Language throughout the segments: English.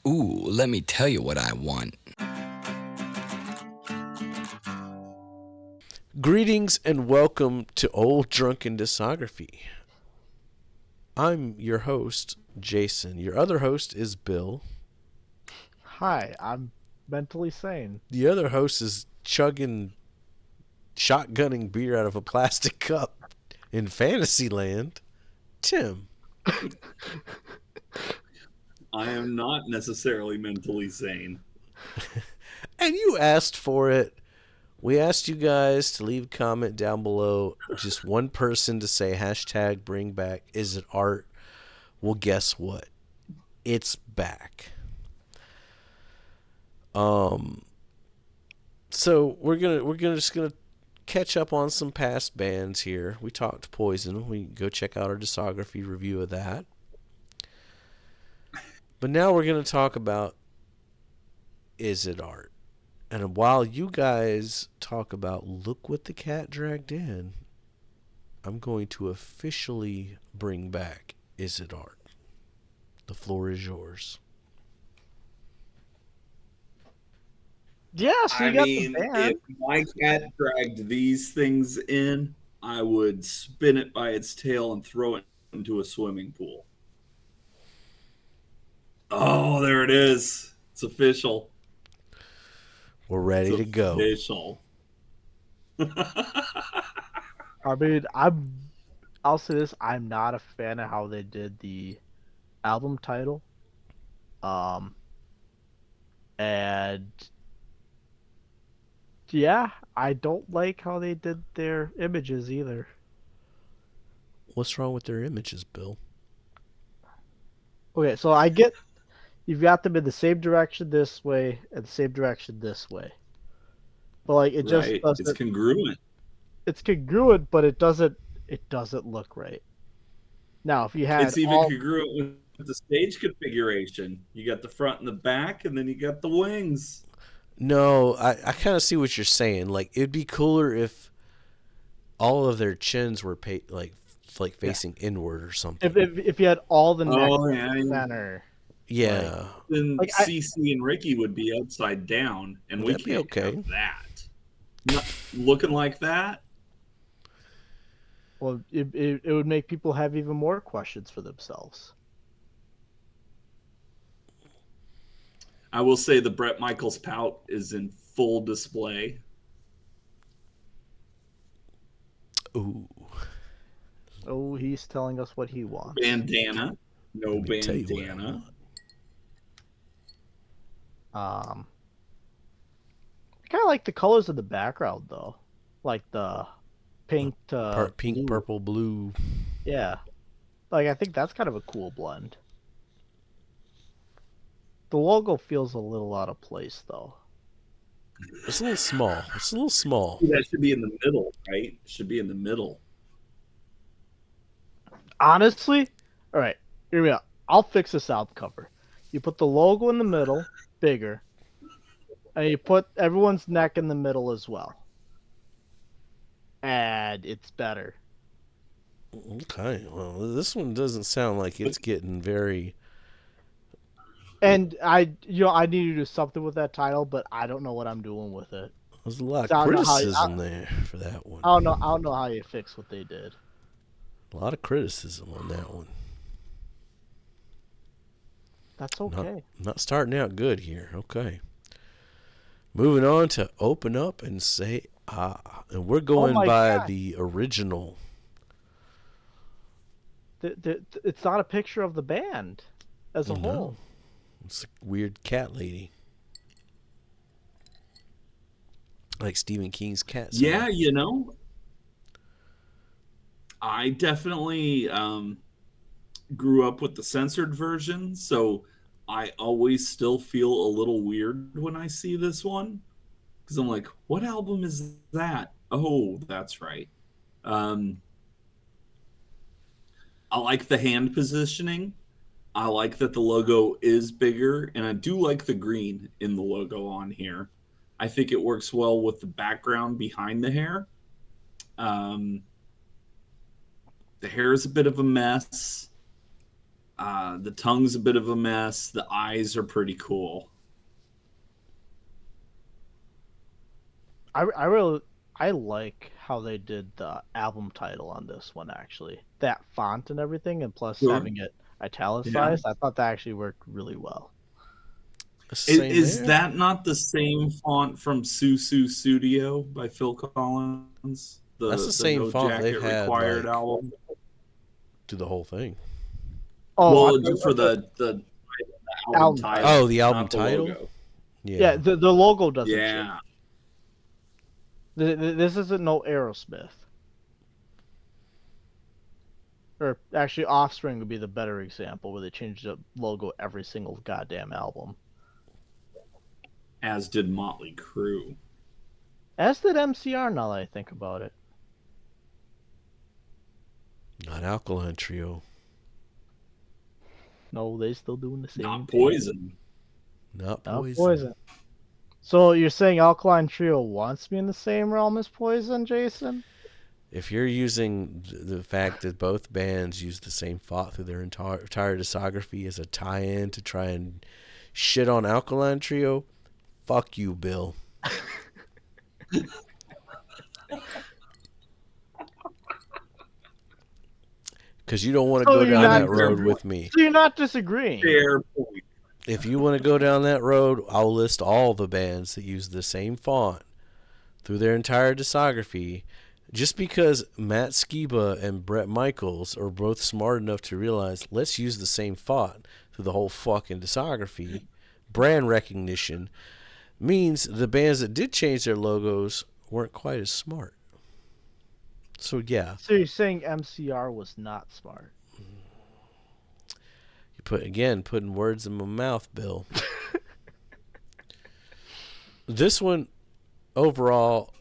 Ooh, let me tell you what I want. Greetings and welcome to Old Drunken Discography. I'm your host, Jason. Your other host is Bill. Hi, I'm mentally sane. The other host is chugging, shotgunning beer out of a plastic cup in Fantasyland, Tim. I am not necessarily mentally sane. And you asked for it. We asked you guys to leave a comment down below. Just one person to say hashtag bring back is it art. Well, guess what? It's back. So we're just gonna catch up on some past bands here. We talked Poison. We can go check out our discography review of that. But now we're gonna talk about is it art? And while you guys talk about look what the cat dragged in, I'm going to officially bring back is it art? The floor is yours. Yeah, so you I got the mean, if band. my cat dragged these things in, I would spin it by its tail and throw it into a swimming pool. Oh, there it is. It's official. We're It's ready to go. official. I mean, I'll say this, I'm not a fan of how they did the album title. Um and yeah, I don't like how they did their images either. What's wrong with their images, Bill? Okay, so I get you've got them in the same direction this way and the same direction this way. But like it just Right. It's doesn't congruent. it's congruent, but it doesn't look right. Now, if you had It's even all congruent with the stage configuration. You got the front and the back, and then you got the wings. No, I kind of see what you're saying. Like, it'd be cooler if all of their chins were like yeah, facing inward or something. if you had all the neck Oh, yeah. center, like Yeah, Then like I CC and Ricky would be upside down, and we that'd be can't have okay. that. Not looking like that. well, it would make people have even more questions for themselves. I will say the Brett Michaels pout is in full display. Ooh, Oh, he's telling us what he wants. Bandana. No let me tell you what I bandana. want. Um, I kind of like the colors of the background though, like the pink to Pink, blue. purple, blue. Yeah, like I think that's kind of a cool blend. The logo feels a little out of place though. It's a little small. It's a little small. That should be in the middle, right? Should be in the middle. Honestly, all right, here we go. I'll fix this album cover. You put the logo in the middle, bigger, and you put everyone's neck in the middle as well. And it's better. Okay, well, this one doesn't sound like it's getting very. And I need to do something with that title, but I don't know what I'm doing with it. There's a lot of So criticism there for that one. I don't know how you fix what they did. A lot of criticism on that one. That's Not okay. not starting out good here. Okay. Moving on to open up and say ah. And we're Oh going my by god, the original. it's not a picture of the band as a No. whole. It's a weird cat lady. Like Stephen King's cat song. Yeah, I definitely grew up with the censored version, so I always still feel a little weird when I see this one because I'm like, what album is that? Oh, that's right. Um, I like the hand positioning. I like that the logo is bigger, and I do like the green in the logo on here. I think it works well with the background behind the hair. Um, the hair is a bit of a mess. The tongue's a bit of a mess. The eyes are pretty cool. I like how they did the album title on this one, actually. That font and everything, and plus Sure. having it italicized, I thought that actually worked really well. Is that not the same font from Susu Studio by Phil Collins? That's the same No font Jacket they've had, Required like, album. to the whole thing. Oh, Well, for the album Album title. Oh, the album not the title? logo. yeah, the logo doesn't change. Yeah. This isn't no Aerosmith. Or actually, Offspring would be the better example, where they changed the logo every single goddamn album. As did Motley Crue. As did MCR, now that I think about it. Not Alkaline Trio. No, they still doing the same Not thing. Poison. Not Not Poison. Poison. So you're saying Alkaline Trio wants to be in the same realm as Poison, Jason? If you're using the fact that both bands use the same font through their entire discography as a tie-in to try and shit on Alkaline Trio, fuck you, Bill. Because you don't want to go down that road with me. So you're not disagreeing? Fair point. If you want to go down that road, I'll list all the bands that use the same font through their entire discography. Just because Matt Skiba and Bret Michaels are both smart enough to realize, let's use the same font through the whole fucking discography, brand recognition, means the bands that did change their logos weren't quite as smart. So, yeah. So you're saying MCR was not smart? You putting words in my mouth, Bill. This one, overall,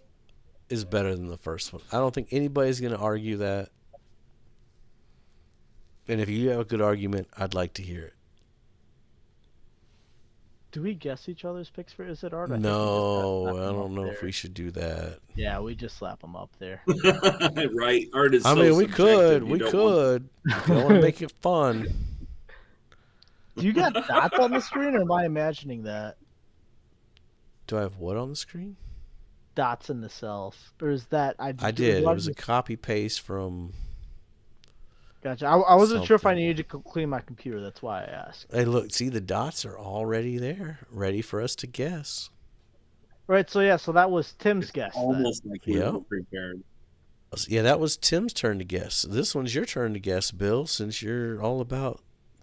is better than the first one. I don't think anybody's going to argue that. And if you have a good argument, I'd like to hear it. Do we guess each other's picks for Is It Art? No, I don't know if we should do that. Yeah, we just slap them up there. Right? Art is I so mean, we subjective. could. If you don't want to make it fun. Do you got dots on the screen, or am I imagining that? Do I have what on the screen? Dots in the cells. Or is that... I did. It was a copy-paste from... Gotcha. I wasn't sure if I something. needed to clean my computer. That's why I asked. Hey, look. See, the dots are already there. Ready for us to guess. Right, so yeah, so that was Tim's guess then. Almost like we Yep. were prepared. Yeah, that was Tim's turn to guess. This one's your turn to guess, Bill, since you're all about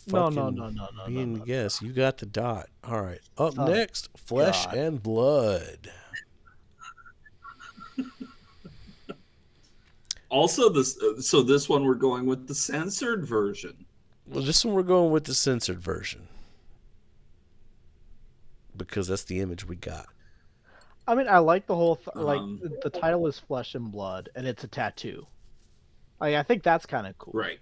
No, fucking being the guess. You got the dot. All right. Up Oh, next, Flesh God. and Blood. Also, this one we're going with the censored version. Well, this one we're going with the censored version. Because that's the image we got. I mean, I like the whole... the title is Flesh and Blood, and it's a tattoo. Like, I think that's kind of cool. Right.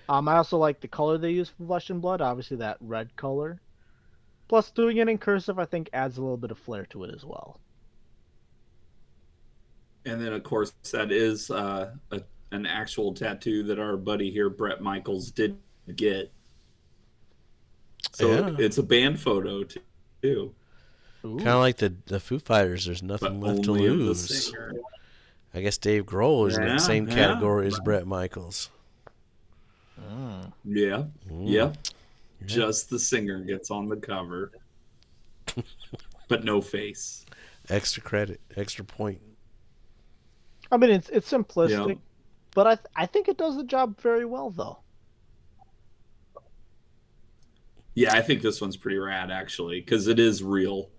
I also like the color they use for Flesh and Blood. Obviously, that red color. Plus, doing it in cursive, I think, adds a little bit of flair to it as well. And then, of course, that is an actual tattoo that our buddy here, Bret Michaels, did get. So Yeah. it's a band photo, too. Kind of like the Foo Fighters. There's nothing left to only of the lose. singer. I guess Dave Grohl is in Yeah, the same yeah. category as Bret Michaels. Yeah. Yep. Yeah. Just the singer gets on the cover. But no face. Extra credit, extra point. I mean, it's simplistic, Yep. but I think it does the job very well, though. Yeah, I think this one's pretty rad, actually, because it is real.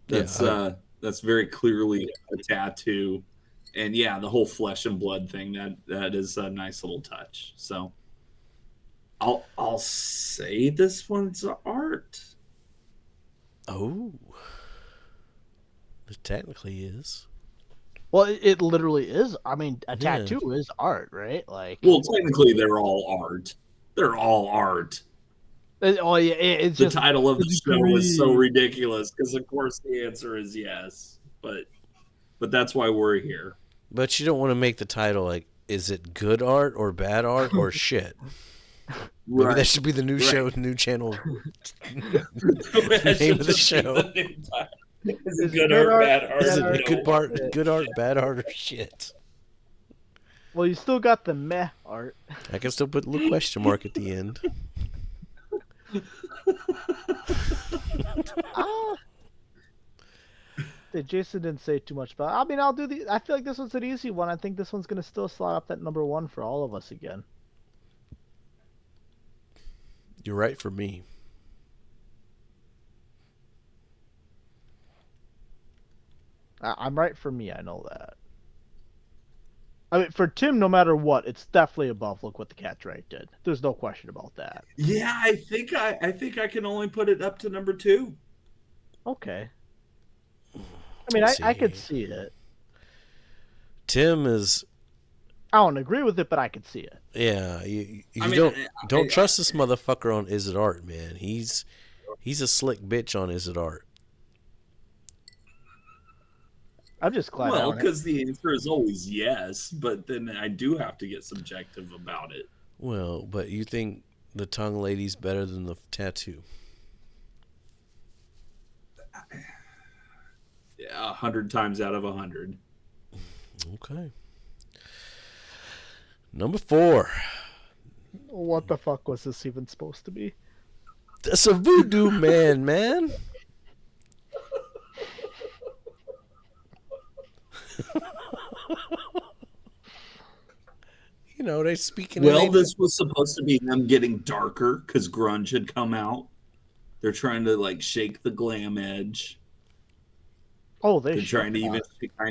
That's Yeah, that's very clearly a tattoo. And yeah, the whole flesh and blood thing, that is a nice little touch. So I'll say this one's art. Oh. It technically is. Well, it literally is. I mean, a Yeah. tattoo is art, right? Like, Well, technically they're all art. They're all art. it's The just title of the it's show is so green. ridiculous because of course the answer is yes. But that's why we're here. But you don't want to make the title like, is it good art or bad art or shit? Maybe that should be the new show, new channel. Name of the show. Is it good art, bad art? Is it good art, bad art, or shit? Well, you still got the meh art. I can still put a little question mark at the end. Jason didn't say too much about it. I mean, I'll do the. I feel like this one's an easy one. I think this one's gonna still slot up that number 1 for all of us again. You're right for me. I'm right for me. I know that. I mean, for Tim, no matter what, it's definitely above. Look what the cat drag did. There's no question about that. Yeah, I think I can only put it up to number 2. Okay. I mean, I could see it. Tim is. I don't agree with it, but I could see it. Yeah, don't trust this motherfucker on Is It Art, man. He's a slick bitch on Is It Art. I'm just glad. Well, because the answer is always yes, but then I do have to get subjective about it. Well, but you think the tongue lady's better than the tattoo? Yeah, 100 times out of 100. Okay. Number 4. What the fuck was this even supposed to be? That's a voodoo man, man. You know, they speaking. Well, this was supposed to be them getting darker because grunge had come out. They're trying to like shake the glam edge. Oh, they're trying to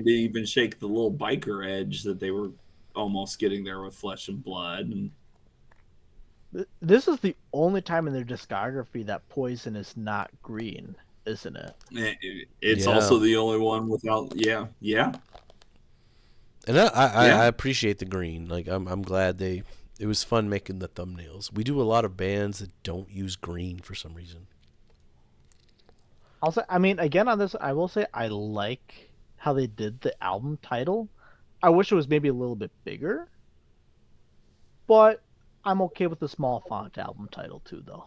even shake the little biker edge that they were almost getting there with Flesh and Blood. And this is the only time in their discography that Poison is not green, isn't it? It's also the only one without. Yeah. And I appreciate the green. Like I'm glad it was fun making the thumbnails. We do a lot of bands that don't use green for some reason. Also, I mean, again on this, I will say I like how they did the album title. I wish it was maybe a little bit bigger, but I'm okay with the small font album title too, though.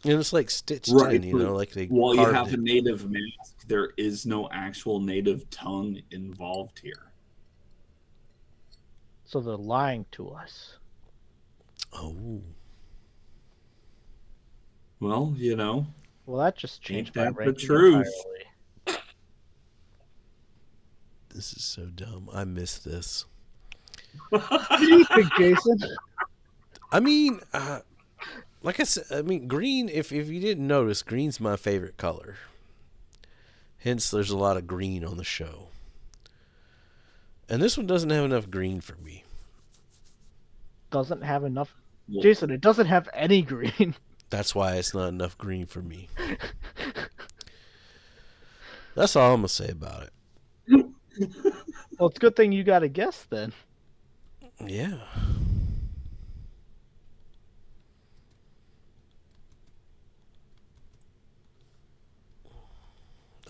And it's like stitched in, you know, like they. While you have a native mask, there is no actual native tongue involved here. So they're lying to us. Oh. Well, you know. Well, that just changed my ranking. The truth. Entirely. This is so dumb. I miss this. What do you think, Jason? I mean, like I said, green, if you didn't notice, green's my favorite color. Hence, there's a lot of green on the show. And this one doesn't have enough green for me. Doesn't have enough? Jason, it doesn't have any green. That's why it's not enough green for me. That's all I'm going to say about it. Well, it's a good thing you got a guess then. Yeah.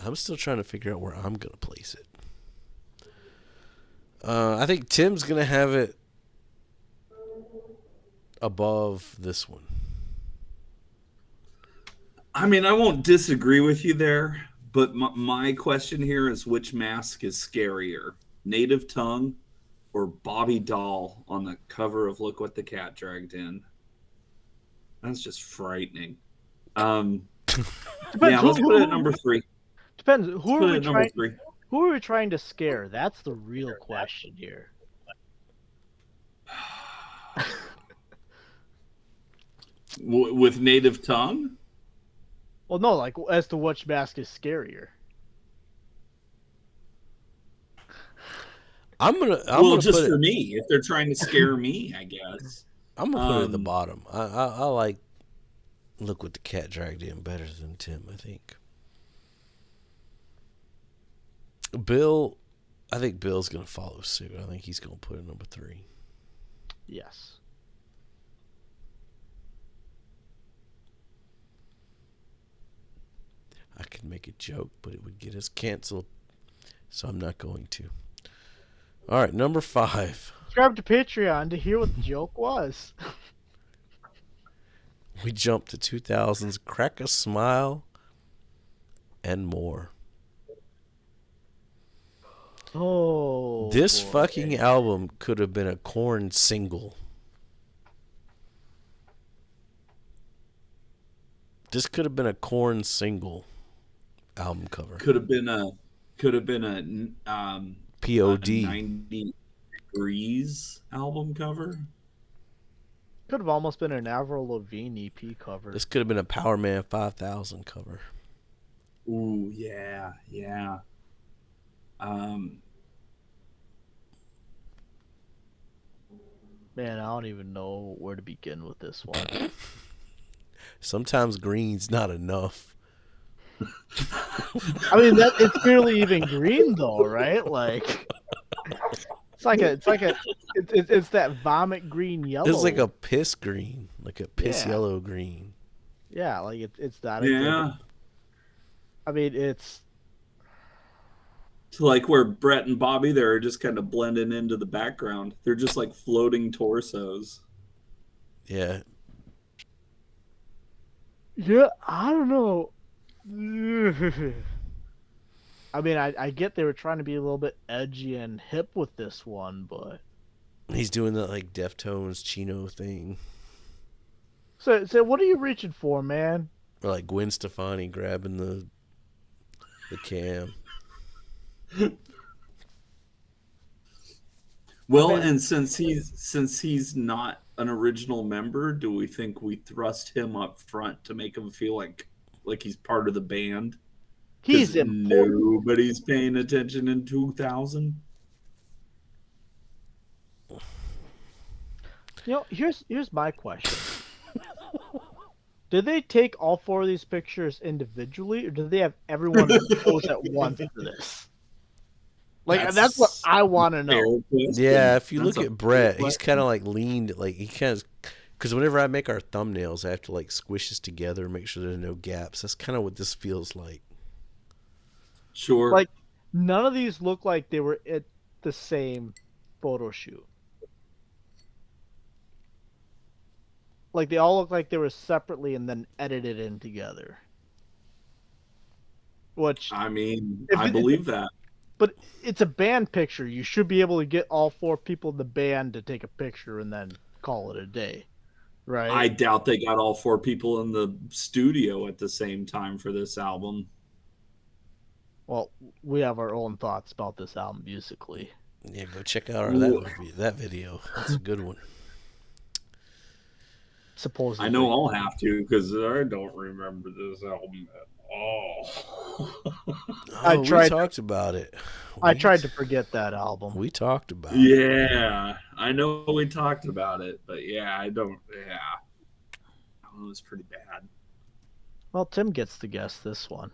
I'm still trying to figure out where I'm going to place it. I think Tim's going to have it above this one. I mean, I won't disagree with you there, but my question here is which mask is scarier, Native Tongue or Bobby Doll on the cover of Look What the Cat Dragged In? That's just frightening. Let's put it at number 3. Depends. Who are we trying to scare? That's the real question here. With Native Tongue? Well, no, like as to which mask is scarier. I'm gonna just for me, if they're trying to scare me, I guess. I'm gonna put it at the bottom. I like Look What the Cat Dragged In better than Tim, I think. I think Bill's gonna follow suit. I think he's gonna put it number 3. Yes. I could make a joke, but it would get us canceled, so I'm not going to. All right, number 5. Subscribe to Patreon to hear what the joke was. We jump to 2000s, Crack a Smile, and more. Oh, This boy. fucking album could have been a Korn single. This could have been a Korn single album cover. Could have been a POD. 90 Degrees album cover. Could have almost been an Avril Lavigne EP cover. This could have been a Power Man 5000 cover. Ooh, yeah, yeah. Man, I don't even know where to begin with this one. Sometimes green's not enough. I mean, it's barely even green though, right? Like, it's that vomit green yellow. It's like a piss green, like a piss Yeah. yellow green. Yeah, like it's that. Yeah. I mean, it's To like where Brett and Bobby, they're just kind of blending into the background. They're just like floating torsos. Yeah. yeah. I don't know. I mean, I get they were trying to be a little bit edgy and hip with this one, but He's doing that like Deftones Chino thing. so what are you reaching for, man? Or like Gwen Stefani grabbing the cam. Well, I mean- and since he's not an original member, do we think we thrust him up front to make him feel like he's part of the band? He's 'Cause important. nobody's paying attention in 2000. You know, here's my question. Did they take all four of these pictures individually, or did they have everyone pose at once for this? Like, that's what I want to know. Yeah, if you That's look a at Brett, fair he's kind of like leaned, like he kind of, because whenever I make our thumbnails, I have to like squish this together and make sure there's no gaps. That's kind of what this feels like. Sure. Like, none of these look like they were at the same photo shoot. Like, they all look like they were separately and then edited in together. Which, I mean, If I it- believe that. but it's a band picture. You should be able to get all four people in the band to take a picture and then call it a day, right? I doubt they got all four people in the studio at the same time for this album. Well, we have our own thoughts about this album musically. Yeah, go check out Ooh. that video. That's a good one. Supposedly, I know I'll have to because I don't remember this album at all. I We tried- talked about it. I tried to forget that album. We talked about it. Yeah, I know we talked about it, but yeah, I don't. Yeah, that one was pretty bad. Well, Tim gets to guess this one.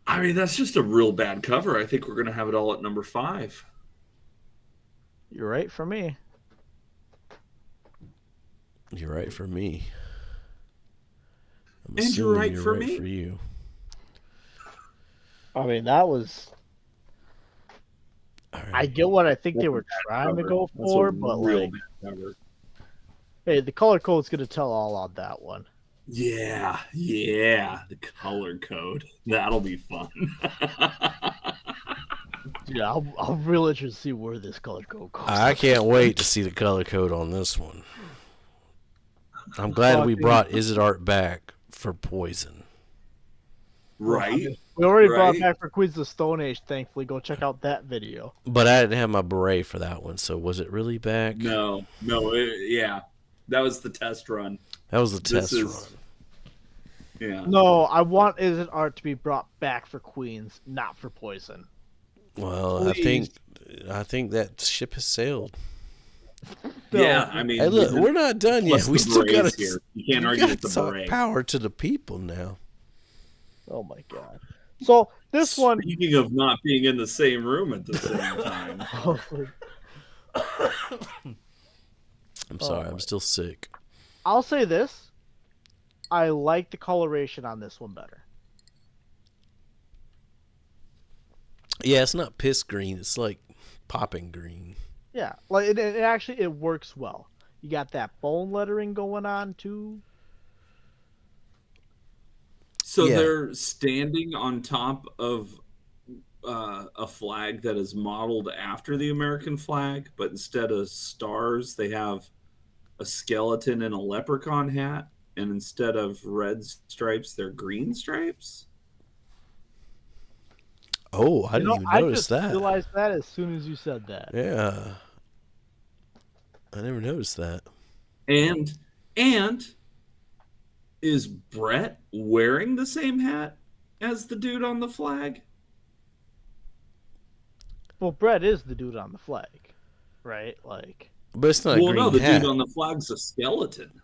I mean, that's just a real bad cover. I think we're gonna have it all at number 5. You're right for me. You're right for me. I'm And you're assuming right for me. for you. I mean, that was. All right. I get what I think they were trying to go That's for, a but real like, bad cover. hey, the color code's gonna tell all on that one. Yeah, the color code. That'll be fun. Yeah, I'm real interested to see where this color code goes. I can't wait to see the color code on this one. I'm glad we brought Is It Art back for Poison. Right? We already brought Right. back for Queens of the Stone Age. Thankfully, go check out that video. But I didn't have my beret for that one, so was it really back? No, yeah. That was the test run. That was the This test is- run. Yeah. No, I want Is It Art to be brought back for Queens, not for Poison. Well, Please. I think that ship has sailed. No. Yeah, I mean, Hey, look, we're not done yet. plus We the still got berets to. here. You can't argue with the beret. Power to the people now. Oh my god. So this one, Speaking of not being in the same room at the same time. I'm sorry, my- I'm still sick. I'll say this: I like the coloration on this one better. Yeah, it's not piss green. It's like popping green. Yeah, like it actually it works well. You got that bone lettering going on too. So Yeah. they're standing on top of a flag that is modeled after the American flag, but instead of stars, they have a skeleton in a leprechaun hat, and instead of red stripes, they're green stripes. Oh, I didn't even I notice just that. realized that as soon as you said that. Yeah. I never noticed that. And is Brett wearing the same hat as the dude on the flag? Well, Brett is the dude on the flag, right? Like, But it's not a Well, no, green the hat. dude on the flag's a skeleton.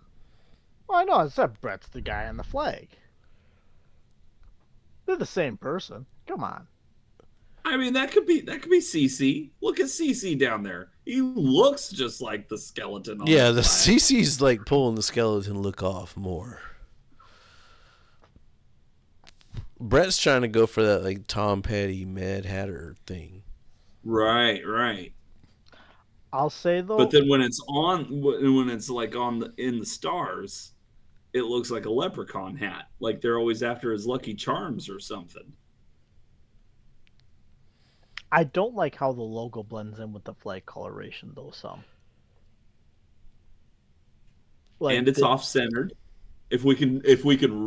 well, I know I said Brett's the guy on the flag. They're the same person. Come on. I mean, that could be CC. Look at CC down there. He looks just like the skeleton on Yeah, the the flag. CC's like pulling the skeleton look off more. Brett's trying to go for that like Tom Petty Mad Hatter thing. Right. I'll say though. But then when it's like in the stars, it looks like a leprechaun hat. Like they're always after his Lucky Charms or something. I don't like how the logo blends in with the flag coloration though. Some. Like And it's off centered. If we can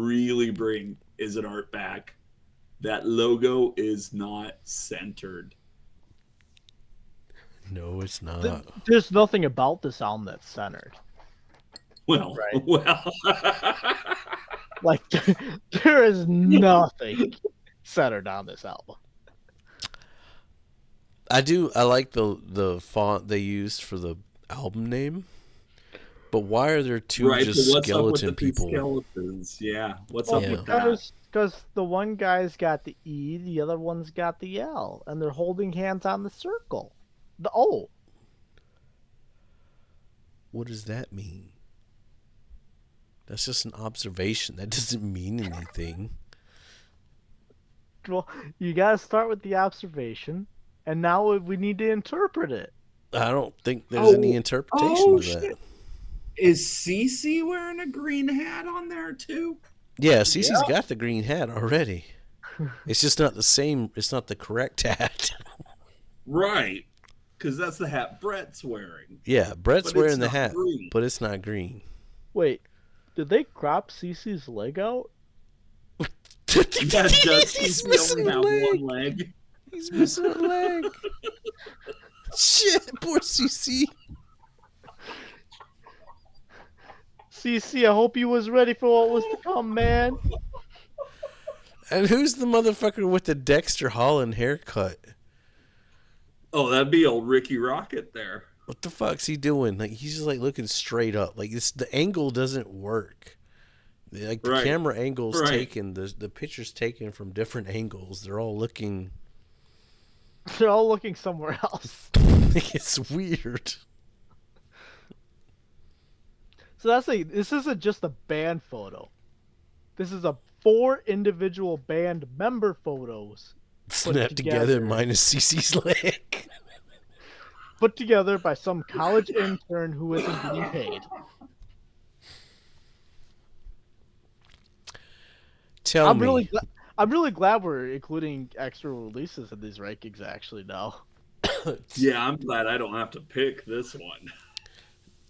really bring Is It Art back, that logo is not centered. No, it's not. There's nothing about this album that's centered. Well, Right. well. Like there is nothing centered on this album. I like the font they used for the album name. But why are there two Right, just but what's up with skeleton the two people? skeletons? Yeah, what's Well, up with that? because the one guy's got the E, the other one's got the L, and they're holding hands on the circle. The O. What does that mean? That's just an observation. That doesn't mean anything. Well, you gotta start with the observation, and now we need to interpret it. I don't think there's any interpretation to that. Shit. Is CC wearing a green hat on there too? Yeah, Cece's got the green hat already. It's just not the same. It's not the correct hat. Right, because that's the hat Brett's wearing. Yeah, Brett's But it's wearing the not hat, green. but it's not green. Wait, did they crop Cece's leg out? Yeah, does He's CC missing only a have leg. one leg? He's missing a leg. Shit, poor CC. Cece, I hope you was ready for what was to come, man. And who's the motherfucker with the Dexter Holland haircut? Oh, that'd be old Ricky Rocket there. What the fuck's he doing? Like he's just like looking straight up. Like the angle doesn't work. Like the Right. camera angles Right. taken, the pictures taken from different angles. They're all looking. They're all looking somewhere else. It's weird. So this isn't just a band photo. This is 4 individual band member photos Snapped together minus CC's leg. put together by some college intern who isn't being paid. Tell I'm me. really glad we're including extra releases in these rankings actually now. Yeah, I'm glad I don't have to pick this one.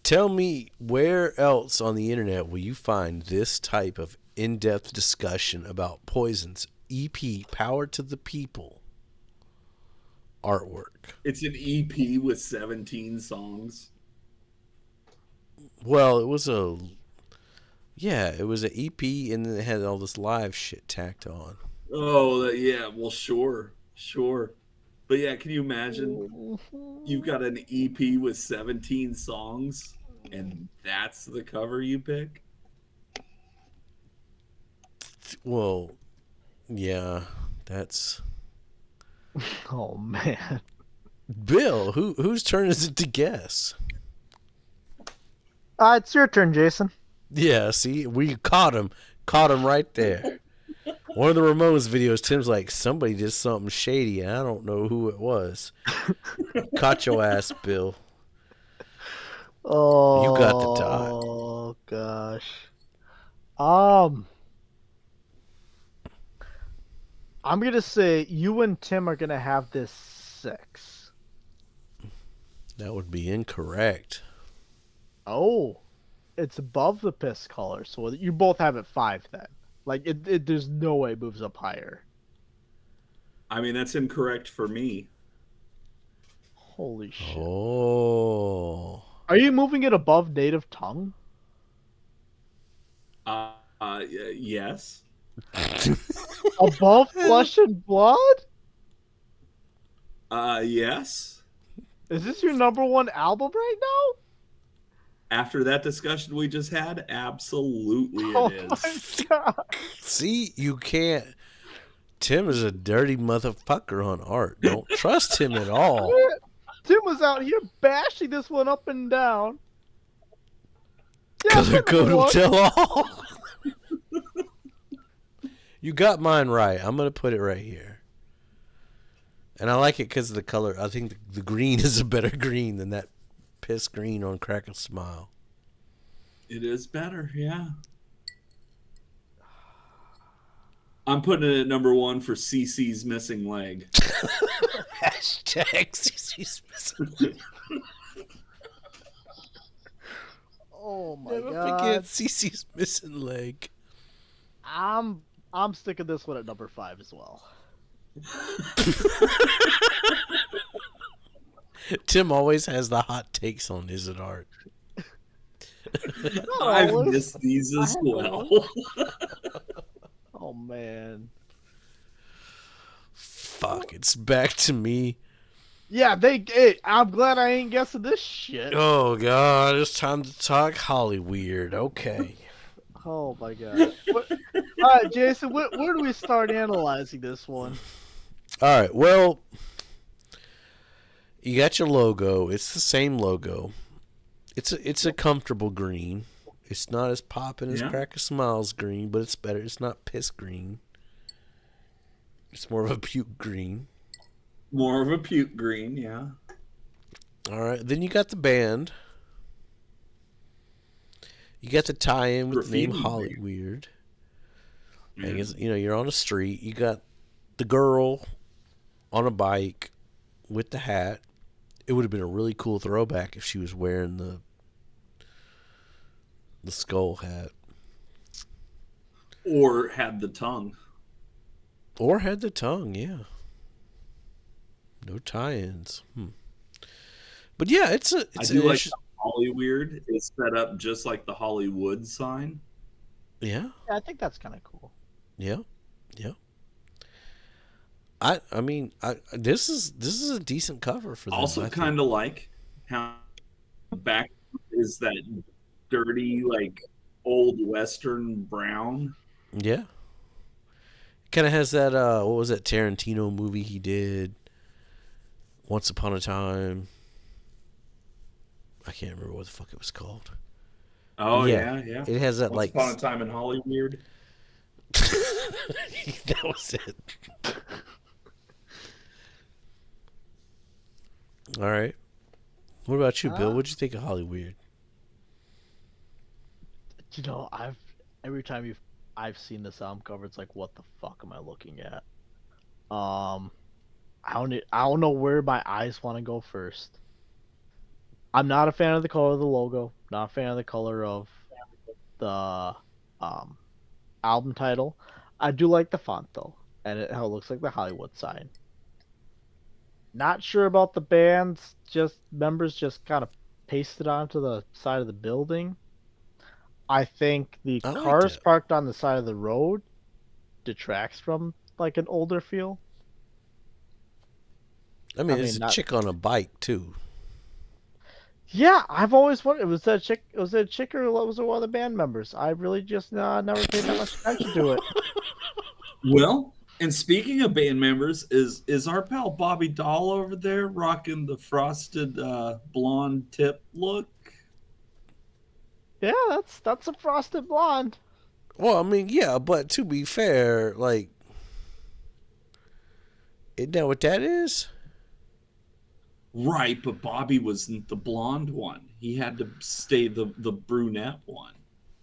Tell me where else on the internet will you find this type of in-depth discussion about Poison's EP Power to the People artwork? It's an EP with 17 songs. Well, it was an EP, and then it had all this live shit tacked on. Oh, yeah, well, sure. But yeah, can you imagine? You've got an EP with 17 songs, and that's the cover you pick? Well, yeah, that's Oh man. Bill. Whose turn is it to guess? It's your turn, Jason. Yeah, see, we caught him right there. One of the Ramones videos, Tim's like, somebody did something shady, and I don't know who it was. Caught your ass, Bill. You got the dot. Oh gosh. Um, I'm gonna say you and Tim are gonna have this 6. That would be incorrect. Oh, it's above the piss color, so you both have it 5 then. Like there's no way it moves up higher. I mean, that's incorrect for me. Holy shit! Oh. Are you moving it above native tongue? Yes. Above flesh and blood? Yes. Is this your number 1 album right now? After that discussion we just had, absolutely Oh it my is. god! See, you can't. Tim is a dirty motherfucker on art. Don't trust him at all. Tim was out here bashing this one up and down. Yeah, Color code will one. tell all. You got mine right. I'm going to put it right here. And I like it because of the color. I think the green is a better green than that piss green on Crack a Smile. It is better, yeah. I'm putting it at number 1 for CC's missing leg. Hashtag CC's missing leg. Oh my Never god! forget CC's missing leg. I'm sticking this one at number 5 as well. Tim always has the hot takes on Is It Art. I've always. missed these as well. Oh man. Fuck, it's back to me. Yeah, hey, I'm glad I ain't guessing this shit. Oh god, it's time to talk Hollyweird. Okay. Oh my god. Alright, Jason, where do we start analyzing this one? Alright, well, you got your logo. It's the same logo. It's a comfortable green. It's not as popping as Crack a Smile's green, but it's better. It's not piss green. It's more of a puke green. More of a puke green, yeah. Alright, then you got the band. You got the tie-in with the name Hollyweird. And you're on a street. You got the girl on a bike with the hat. It would have been a really cool throwback if she was wearing the skull hat. Or had the tongue. Or had the tongue, yeah. No tie-ins. But yeah, it's I do like the Hollyweird. It's set up just like the Hollywood sign. Yeah. Yeah, I think that's kind of cool. Yeah. Yeah. I mean, this is a decent cover for them. Also kind of like how the back is that dirty, like, old Western brown. Yeah. Kind of has that, what was that Tarantino movie he did? Once Upon a Time. I can't remember what the fuck it was called. Oh, yeah. It has that, Once Upon a Time in Hollyweird. That was it. All right. What about you, Bill? What'd you think of Hollyweird? You know, every time I've seen this album cover, it's like, what the fuck am I looking at? I don't know where my eyes want to go first. I'm not a fan of the color of the logo. Not a fan of the color of the album title. I do like the font though, and how it looks like the Hollywood sign. Not sure about the band's members just kind of pasted onto the side of the building. I think the cars parked on the side of the road detracts from like an older feel. I mean, it's a chick on a bike too. Yeah, I've always wondered, was that chick? Was it a chick or was it one of the band members? I really just never paid that much attention to it. Well, and speaking of band members, is our pal Bobby Dahl over there rocking the frosted blonde tip look? Yeah, that's a frosted blonde. Well, I mean, yeah, but to be fair, like, isn't that what that is? Right, but Bobby wasn't the blonde one. He had to stay the brunette one.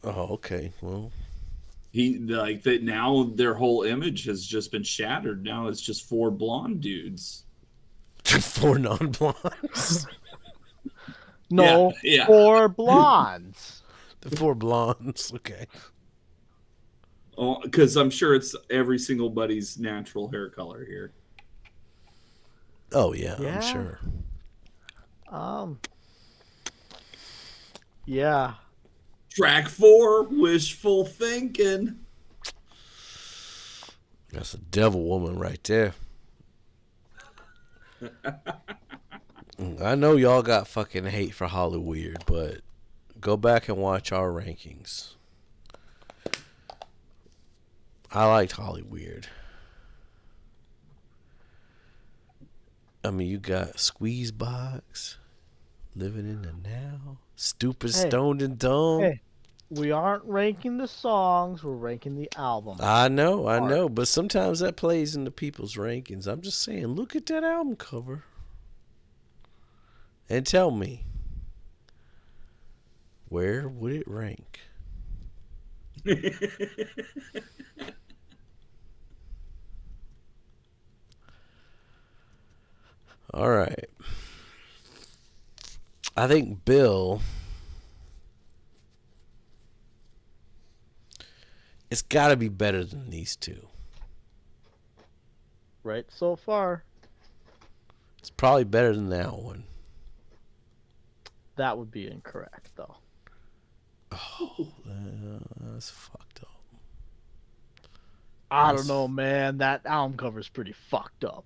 Oh, okay. Well, He like that now. Their whole image has just been shattered. Now it's just 4 blonde dudes. 4 non-blondes. No, Yeah. 4 blondes. The 4 blondes. Okay. Oh, because I'm sure it's every single buddy's natural hair color here. Oh yeah, I'm Yeah. sure. Yeah. Track 4, wishful thinking. That's a devil woman right there. I know y'all got fucking hate for Hollyweird, but go back and watch our rankings. I liked Hollyweird. I mean, you got Squeeze Box, Living in the Now, Stupid, Hey. Stoned, and Dumb. Hey. We aren't ranking the songs, we're ranking the album. I know, but sometimes that plays into people's rankings. I'm just saying, look at that album cover and tell me, where would it rank? All right. I think Bill, it's got to be better than these two. Right so far. It's probably better than that one. That would be incorrect, though. Oh, that's fucked up. I don't know, man. That album cover's pretty fucked up.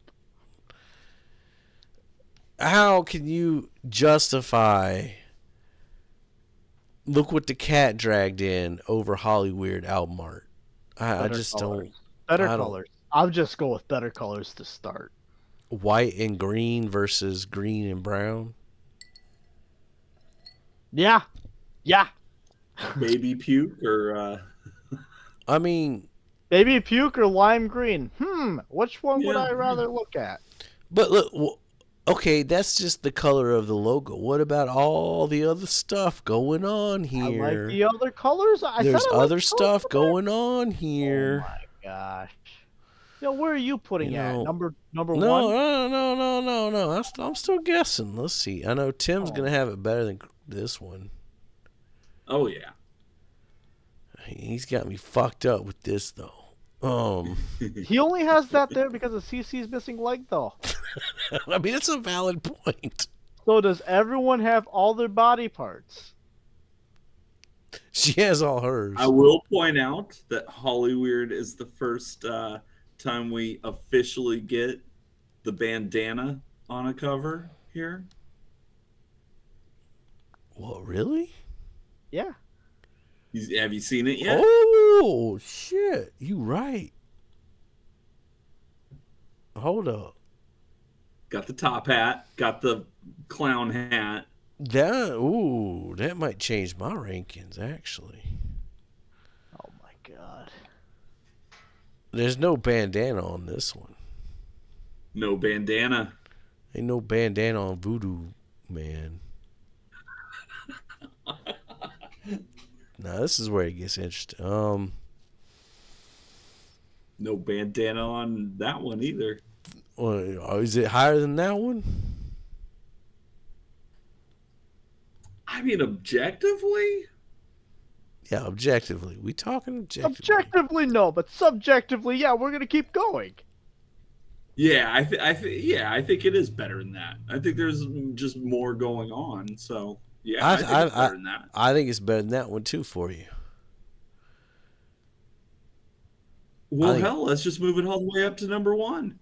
How can you justify Look What the Cat Dragged In over Hollyweird album art? I just colors. don't. Better colors. I'll just go with better colors to start. White and green versus green and brown. Yeah. Yeah. Baby puke or I mean, Baby puke or lime green? Which one would Yeah. I rather look at? but look, okay, that's just the color of the logo. What about all the other stuff going on here? I like the other colors. There's I like other the stuff colors. going on Oh here. my gosh. Where are you putting You at? know, Number No, one? no. I'm still guessing. Let's see. I know Tim's gonna have it better than this one. oh yeah. He's got me fucked up with this though. He only has that there because of CC's missing leg, though. I mean, it's a valid point. So does everyone have all their body parts? She has all hers. I will point out that Hollyweird is the first time we officially get the bandana on a cover here. What, really? Yeah. Have you seen it yet? Oh, shit. You right. Hold up. Got the top hat, got the clown hat. That might change my rankings, actually. Oh my god. There's no bandana on this one. No bandana. Ain't no bandana on Voodoo Man. Now this is where it gets interesting. No bandana on that one either. Is it higher than that one? I mean, objectively, Yeah, objectively. We talking objectively. Objectively, no, but subjectively, yeah, we're gonna keep going. yeah, I think it is better than that. I think there's just more going on. So yeah, I think it's better than that. I think it's better than that one too for you. Well, hell, let's just move it all the way up to number 1.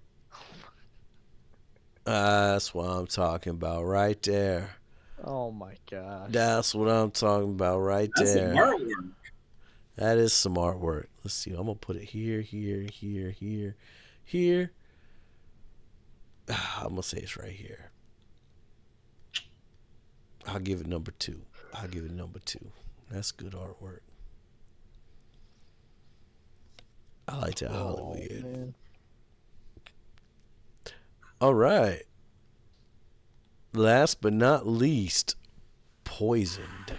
That's what I'm talking about right there. Oh my god. That's what I'm talking about right That's there. some artwork. That is some artwork. Let's see. I'm gonna put it here. I'm gonna say it's right here. I'll give it number 2. That's good artwork. I like that Hollywood. Man. All right. Last but not least, poisoned.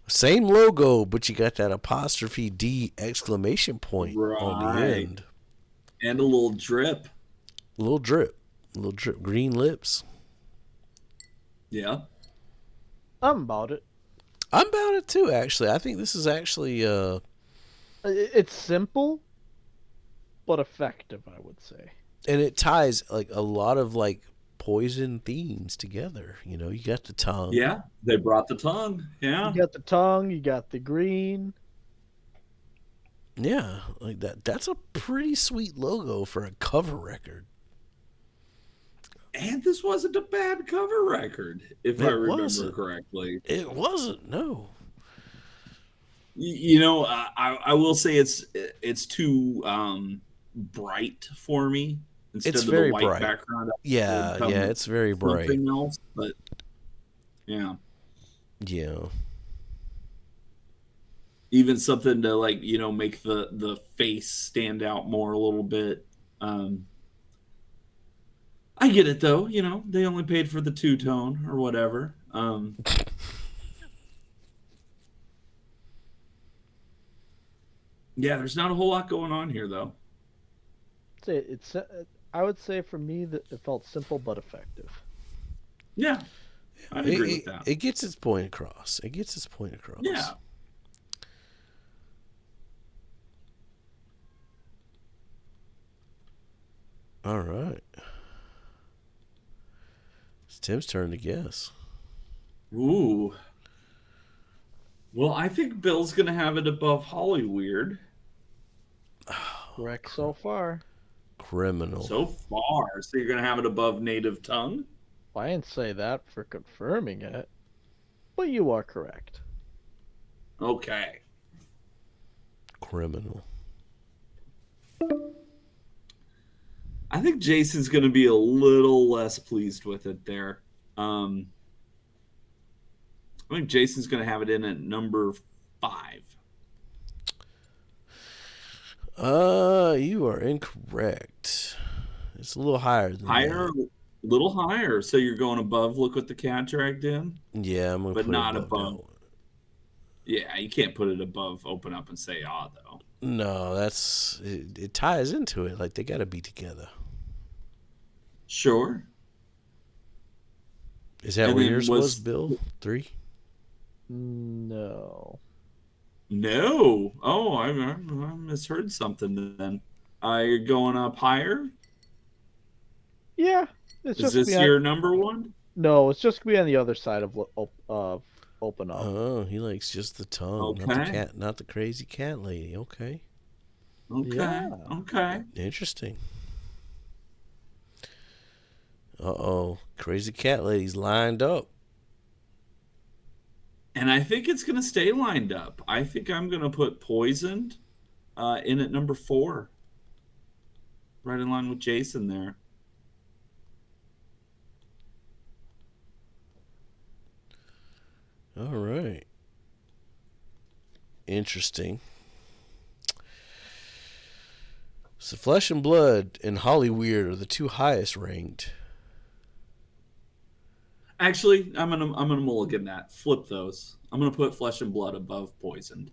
Same logo, but you got that apostrophe D exclamation point on the Right. end. And a little drip. A little drip. Green lips. Yeah. I'm about it. I'm about it too, actually. I think this is actually It's simple, but effective, I would say. and it ties like a lot of like poison themes together. You know, you got the tongue. Yeah. They brought the tongue. Yeah. You got the tongue, you got the green. Yeah, like that. That's a pretty sweet logo for a cover record. And this wasn't a bad cover record, if I remember correctly. It wasn't, no. You know, I will say it's too bright for me. Instead It's of very the white bright. background. Yeah, it's very bright. Something else, but yeah. Yeah. Even something to like, you know, make the face stand out more a little bit. I get it though, you know, they only paid for the two-tone or whatever. Yeah, there's not a whole lot going on here though. I would say for me that it felt simple but effective. Yeah, I agree with that. It gets its point across. Yeah. All right. It's Tim's turn to guess. Ooh. Well, I think Bill's gonna have it above Holly Weird. Correct so far. Criminal. So far. So you're gonna have it above Native Tongue? I didn't say that for confirming it, but you are correct. Okay. Criminal. I think Jason's going to be a little less pleased with it there. I think Jason's going to have it in at number 5. You are incorrect. It's a little higher than Higher, that. little higher. So you're going above Look What the Cat Dragged In? Yeah, I'm gonna but put not it above. That one. Yeah, you can't put it above Open Up and Say Ah, though. No, it ties into it. Like they got to be together. Sure. Is that where yours was, Bill? 3? No. No. Oh, I misheard something then. You're going up higher? Yeah. Is this your number 1? No, it's just going to be on the other side of Open Up. Oh, he likes just the tongue, not the cat, not the crazy cat lady. Okay. Okay. Interesting. Uh-oh. Crazy cat lady's lined up. And I think it's going to stay lined up. I think I'm going to put Poisoned in at number 4. Right in line with Jason there. All right. Interesting. So Flesh and Blood and Holly Weird are the 2 highest ranked. Actually, I'm gonna mulligan that. Flip those. I'm gonna put Flesh and Blood above Poisoned.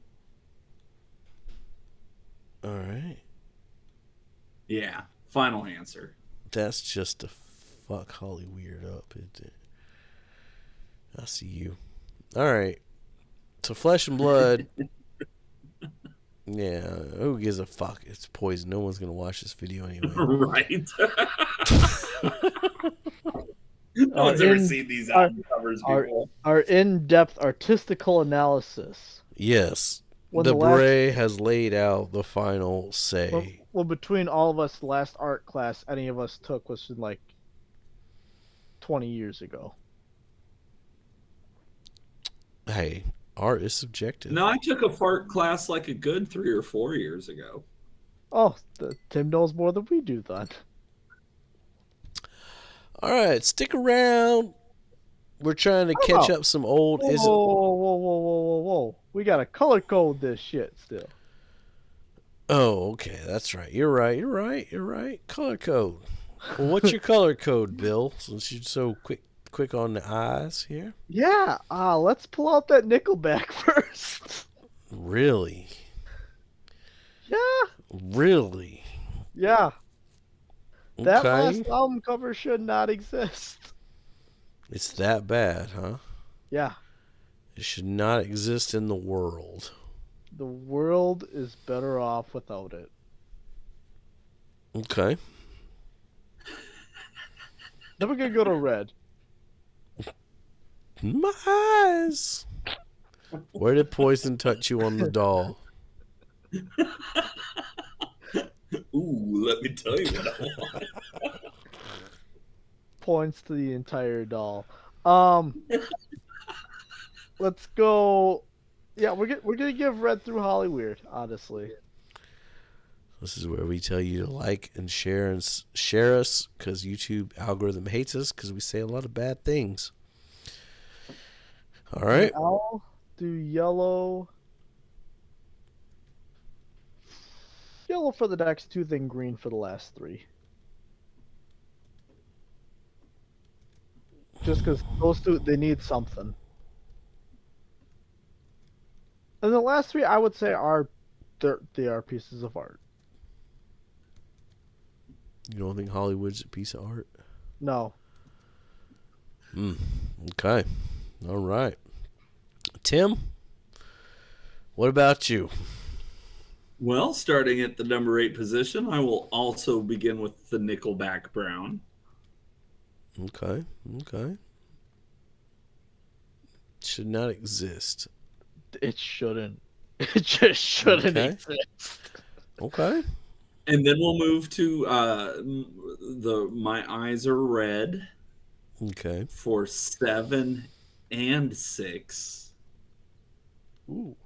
All right. Yeah. Final answer. That's just to fuck Holly Weird up, isn't it? I see you. All right. So Flesh and Blood. Yeah. Who gives a fuck? It's Poison. No one's gonna watch this video anyway. Right. No one's ever seen these album covers before. Our in-depth artistical analysis. Yes. Debray has laid out the final say. Well, between all of us, the last art class any of us took was like 20 years ago. Hey, art is subjective. No, I took a fart class like a good 3 or 4 years ago. Oh, Tim knows more than we do then. All right, stick around. We're trying to catch up some old. Whoa. We got to color code this shit still. Oh, okay. That's right. You're right. Color code. Well, what's your color code, Bill? Since you're so quick on the eyes here. Yeah, let's pull out that Nickelback first. Really? Yeah, Really? yeah. That Okay. last album cover should not exist. It's that bad, huh? Yeah, It should not exist in the world. the world is better off without it. Okay. Then we're gonna go to red. My eyes. Where did poison touch you on the doll? Ooh, let me tell you what I want. Points to the entire doll. Let's go. Yeah, we're gonna give red through Hollyweird, honestly. This is where we tell you to like and share us because YouTube algorithm hates us because we say a lot of bad things. All right. And I'll do yellow. Yellow for the next two, then green for the last three. Just because those two, they need something. And the last three, I would say, they are pieces of art. You don't think Hollywood's a piece of art? No. Okay. All right. Tim, what about you? Well, starting at the number 8 position, I will also begin with the Nickelback Brown. Okay. Should not exist. It shouldn't. It just shouldn't Okay. exist. Okay. And then we'll move to My Eyes Are Red Okay. for 7 and 6. Ooh.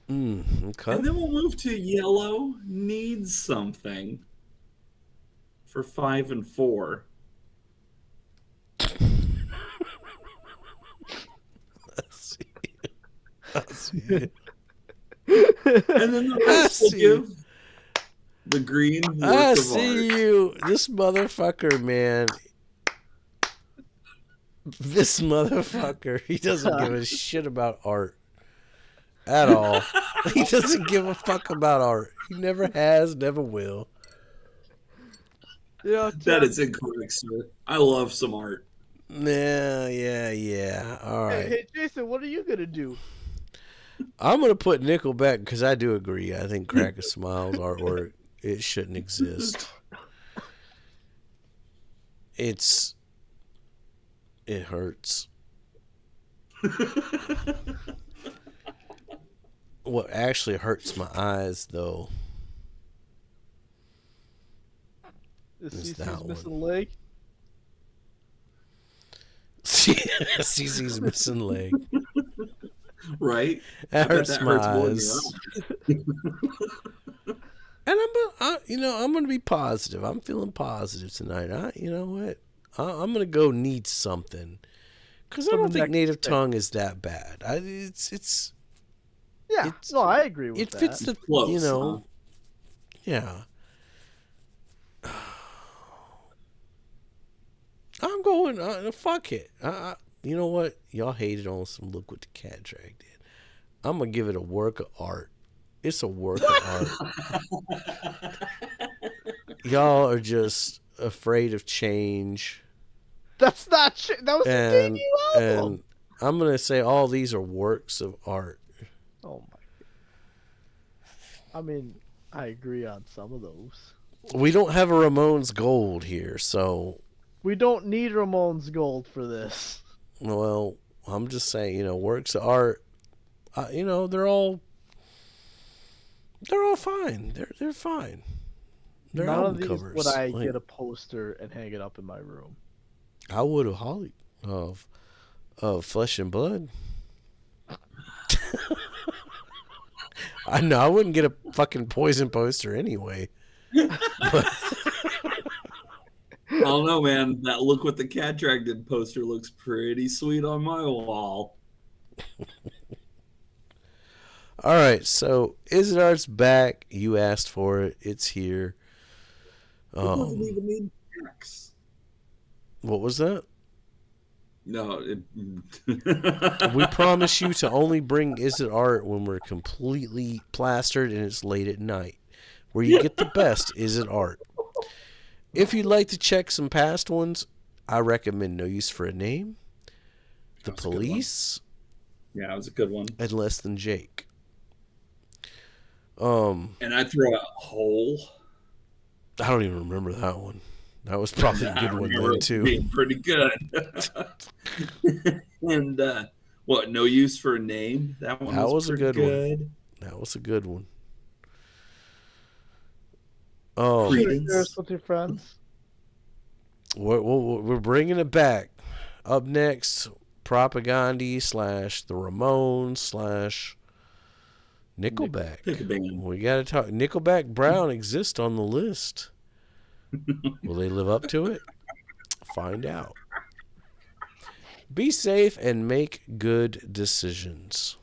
Okay. And then we'll move to Yellow Needs Something for 5 and 4. I see. And then the rest will see. give the green work I of see art. you. This motherfucker, man. This motherfucker. He doesn't give a shit about art at all. He doesn't give a fuck about art. He never has, never will. Yeah, That is incorrect, sir. I love some art. Yeah. All right. Hey, Jason, what are you gonna do? I'm going to put Nickelback because I do agree. I think Crack a Smile's artwork, it shouldn't exist. It hurts. What actually hurts my eyes, though, Is Is CC's that missing one. a leg? CC's missing leg. Right? That I bet hurts that my hurts more than your eyes. eye. And I'm gonna be positive. I'm feeling positive tonight. You know what? I'm gonna go need something because I For the don't think next native pick. tongue is that bad. Yeah. It's- No, I agree with It that. fits the Close, huh? Yeah. I'm going. Fuck it. You know what? Y'all hated on some Look What the Cat Dragged In. I'm gonna give it a work of art. It's a work of art. Y'all are just afraid of change, That's not shit. That was the and debut album. and I'm gonna say all these are works of art. Oh my. I mean, I agree on some of those. We don't have a Ramones Gold here, so We don't need Ramones Gold for this. well, I'm just saying, works of art. They're all fine. They're fine. They're None album of these covers. would I Like, get a poster and hang it up in my room. I would have Holly of Flesh and Blood. I know I wouldn't get a fucking Poison poster anyway. But I don't know, man. That Look What the Cat Dragged In poster looks pretty sweet on my wall. all right, so Is It Art's back? You asked for it. It's here. It doesn't even need Max. What was that? No. We promise you to only bring Is It Art when we're completely plastered and it's late at night, where you get the best Is It Art. If you'd like to check some past ones, I recommend No Use for a Name, The That's a good one. Police, Yeah, it was a good one. and Less Than Jake. And I throw out Hole. I don't even remember that one. That was probably a good one then too. Being pretty good. And No Use for a Name? That one was pretty good. One. That was a good one. Credence with your friends. We're bringing it back. Up next, Propaganda / the Ramones / Nickelback. Pick a band. We got to talk. Nickelback Brown exists on the list. Will they live up to it? Find out. Be safe and make good decisions.